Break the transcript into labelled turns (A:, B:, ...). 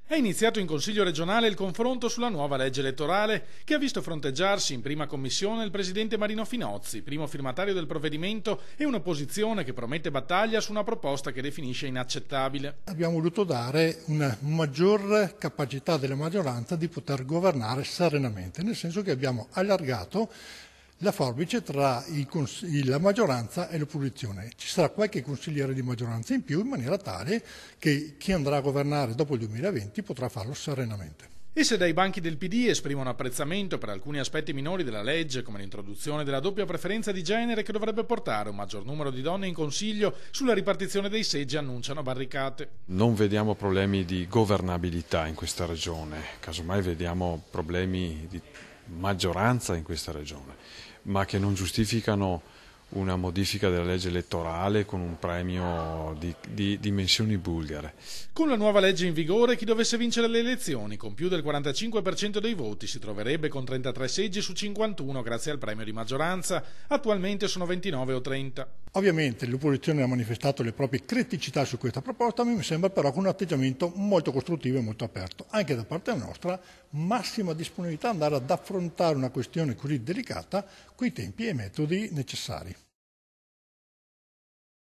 A: È iniziato in Consiglio regionale il confronto sulla nuova legge elettorale che ha visto fronteggiarsi in prima commissione il presidente Marino Finozzi, primo firmatario del provvedimento, e un'opposizione che promette battaglia su una proposta che definisce inaccettabile.
B: Abbiamo voluto dare una maggior capacità della maggioranza di poter governare serenamente, nel senso che abbiamo allargato la forbice tra la maggioranza e l'opposizione. Ci sarà qualche consigliere di maggioranza in più in maniera tale che chi andrà a governare dopo il 2020 potrà farlo serenamente.
A: E se dai banchi del PD esprimono apprezzamento per alcuni aspetti minori della legge, come l'introduzione della doppia preferenza di genere che dovrebbe portare un maggior numero di donne in Consiglio, sulla ripartizione dei seggi annunciano barricate.
C: Non vediamo problemi di governabilità in questa regione, casomai vediamo problemi di maggioranza in questa regione, ma che non giustificano una modifica della legge elettorale con un premio di dimensioni bulgare.
A: Con la nuova legge in vigore, chi dovesse vincere le elezioni con più del 45% dei voti si troverebbe con 33 seggi su 51 grazie al premio di maggioranza. Attualmente sono 29 o 30.
B: Ovviamente l'opposizione ha manifestato le proprie criticità su questa proposta, mi sembra però con un atteggiamento molto costruttivo e molto aperto. Anche da parte nostra, massima disponibilità ad andare ad affrontare una questione così delicata coi tempi e metodi necessari.